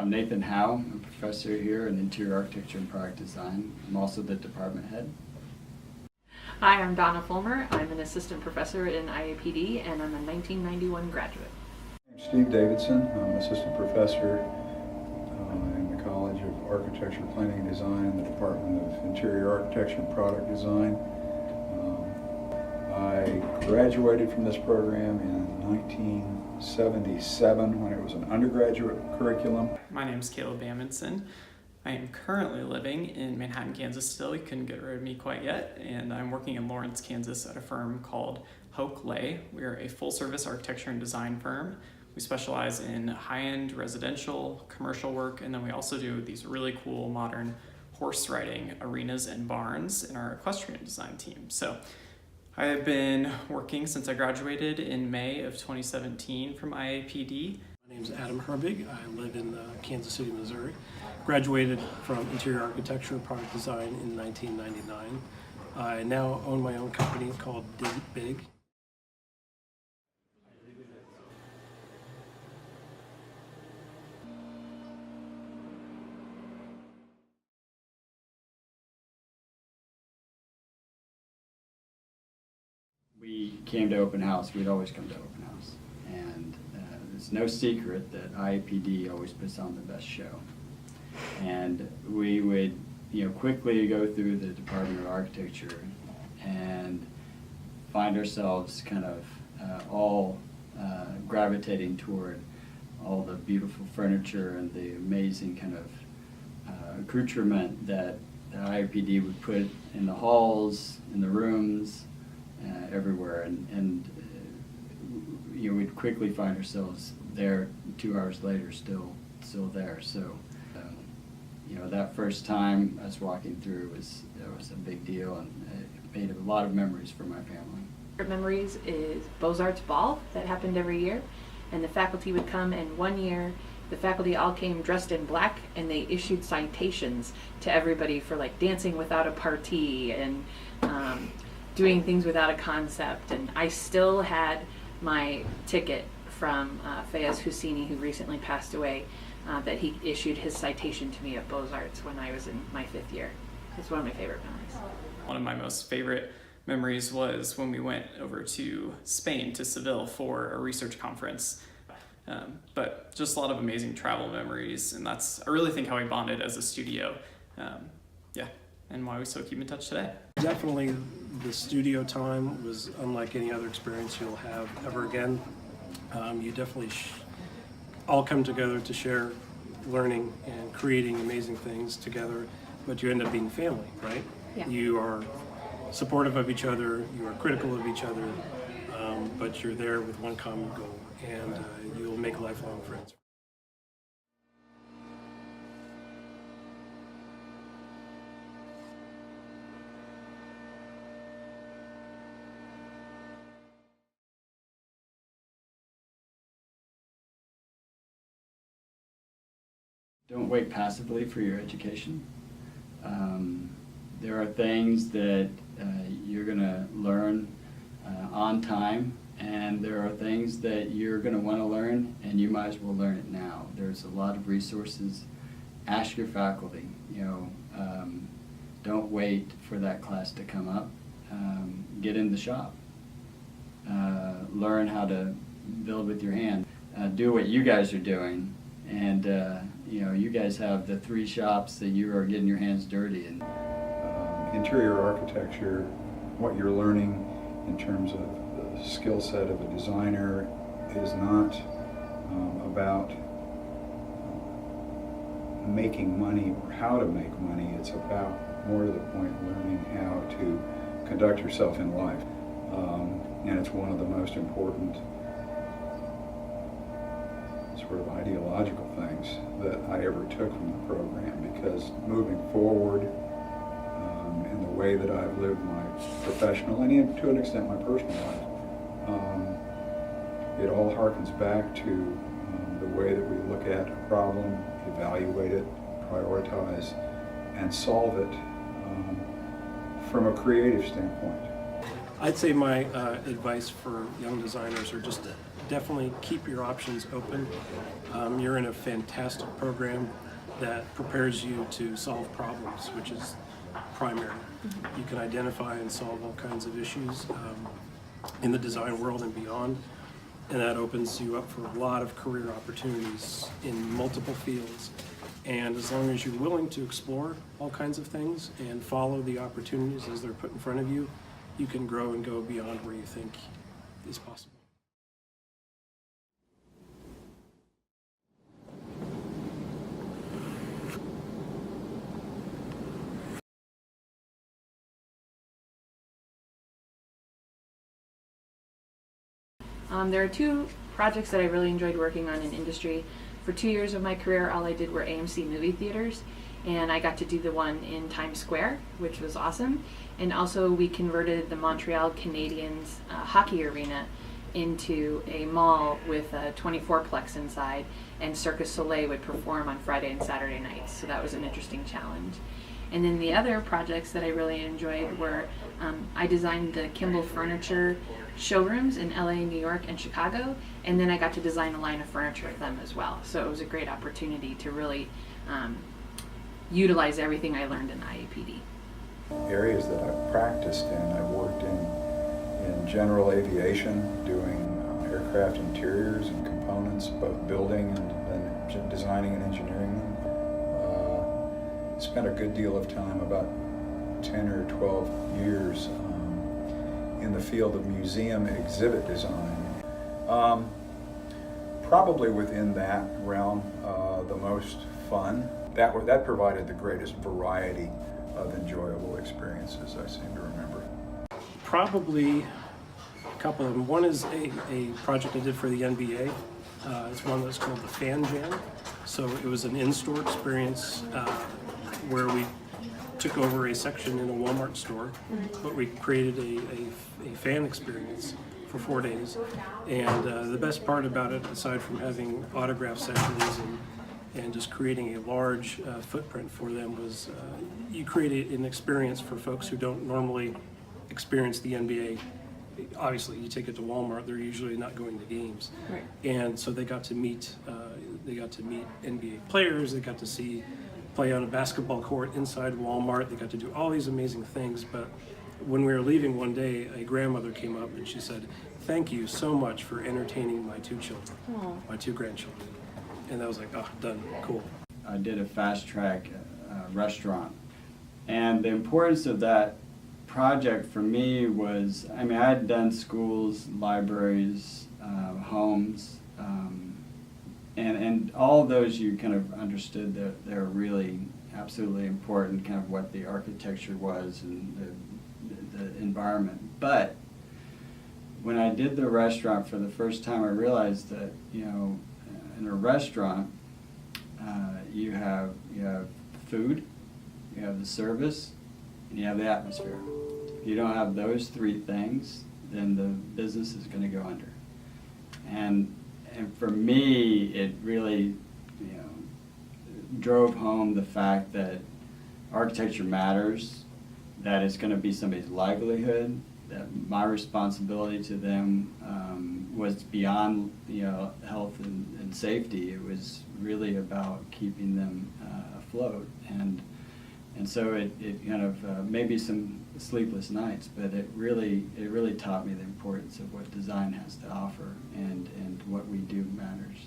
I'm Nathan Howe. I'm a professor here in Interior Architecture and Product Design. I'm also the department head. Hi, I'm Donna Fulmer. I'm an assistant professor in IAPD and I'm a 1991 graduate. I'm Steve Davidson. I'm an assistant professor in the College of Architecture, Planning and Design in the Department of Interior Architecture and Product Design. I graduated from this program in 1977 when it was an undergraduate curriculum. My name is Caleb Amundsen. I am currently living in Manhattan, Kansas still. You couldn't get rid of me quite yet. And I'm working in Lawrence, Kansas at a firm called Hoke Lay. We are a full-service architecture and design firm. We specialize in high-end residential, commercial work, and then we also do these really cool modern horse riding arenas and barns in our equestrian design team. So I have been working since I graduated in May of 2017 from IAPD. My name is Adam Herbig. I live in Kansas City, Missouri. Graduated from Interior Architecture and Product Design in 1999. I now own my own company called Dig It Big. We came to open house. We'd always come to open house. And it's no secret that IAPD always puts on the best show. And we would, quickly go through the Department of Architecture and find ourselves kind of all gravitating toward all the beautiful furniture and the amazing kind of accoutrement that the IAPD would put in the halls, in the rooms, everywhere. And we'd quickly find ourselves there 2 hours later, still there. So. That first time us walking through was a big deal, and it made a lot of memories for my family. Memories is Beaux-Arts Ball that happened every year, and the faculty would come, and one year the faculty all came dressed in black and they issued citations to everybody for like dancing without a party and doing things without a concept. And I still had my ticket from Fayez Husseini, who recently passed away, that he issued his citation to me at Beaux-Arts when I was in my 5th year. It's one of my favorite memories. One of my most favorite memories was when we went over to Spain, to Seville, for a research conference. But just a lot of amazing travel memories, and that's, I really think, how we bonded as a studio. And why we still keep in touch today. Definitely the studio time was unlike any other experience you'll have ever again. You definitely all come together to share learning and creating amazing things together, but you end up being family, right? Yeah. You are supportive of each other, you are critical of each other, but you're there with one common goal, and you'll make lifelong friends. Don't wait passively for your education. There are things that you're going to learn on time, and there are things that you're going to want to learn, and you might as well learn it now. There's a lot of resources. Ask your faculty. Don't wait for that class to come up. Get in the shop. Learn how to build with your hand. Do what you guys are doing, and you guys have the 3 shops that you are getting your hands dirty in. Interior architecture, what you're learning in terms of the skill set of a designer is not about making money or how to make money. It's about, more to the point, learning how to conduct yourself in life. And it's one of the most important sort of ideological things that I ever took from the program, because moving forward in the way that I've lived my professional and even to an extent my personal life, it all harkens back to the way that we look at a problem, evaluate it, prioritize, and solve it from a creative standpoint. I'd say my advice for young designers, or just definitely keep your options open. You're in a fantastic program that prepares you to solve problems, which is primary. You can identify and solve all kinds of issues in the design world and beyond, and that opens you up for a lot of career opportunities in multiple fields. And as long as you're willing to explore all kinds of things and follow the opportunities as they're put in front of you, you can grow and go beyond where you think is possible. There are two projects that I really enjoyed working on in industry. For 2 years of my career, all I did were AMC movie theaters, and I got to do the one in Times Square, which was awesome. And also we converted the Montreal Canadiens hockey arena into a mall with a 24-plex inside, and Cirque du Soleil would perform on Friday and Saturday nights, so that was an interesting challenge. And then the other projects that I really enjoyed were I designed the Kimball Furniture showrooms in LA, New York, and Chicago, and then I got to design a line of furniture with them as well. So it was a great opportunity to really utilize everything I learned in IAPD. Areas that I've practiced in, I've worked in general aviation, doing aircraft interiors and components, both building and designing and engineering them. Spent a good deal of time, about 10 or 12 years, in the field of museum exhibit design. Probably within that realm, the most fun. That provided the greatest variety of enjoyable experiences, I seem to remember. Probably a couple of them. One is a project I did for the NBA. It's one that's called the Fan Jam. So it was an in-store experience where we took over a section in a Walmart store, but we created a fan experience for 4 days. And the best part about it, aside from having autograph sessions and just creating a large footprint for them, was you create an experience for folks who don't normally experience the NBA. Obviously, you take it to Walmart; they're usually not going to games, Right. and so they got to meet NBA players. They got to play on a basketball court inside Walmart. They got to do all these amazing things. But when we were leaving one day, a grandmother came up and she said, "Thank you so much for entertaining my two children, my two grandchildren." And I was like, "Oh, done, cool." I did a fast track restaurant, and the importance of that project for me was, I mean, I had done schools, libraries, homes, and all of those you kind of understood that they're really absolutely important, kind of what the architecture was and the environment. But when I did the restaurant for the first time, I realized that, you know, in a restaurant, you have food, you have the service, and you have the atmosphere. If you don't have those three things, then the business is going to go under. And for me, it really, you know, drove home the fact that architecture matters, that it's going to be somebody's livelihood, that my responsibility to them was beyond, you know, health and safety. It was really about keeping them afloat. And so it kind of maybe some sleepless nights, but it really taught me the importance of what design has to offer, and what we do matters.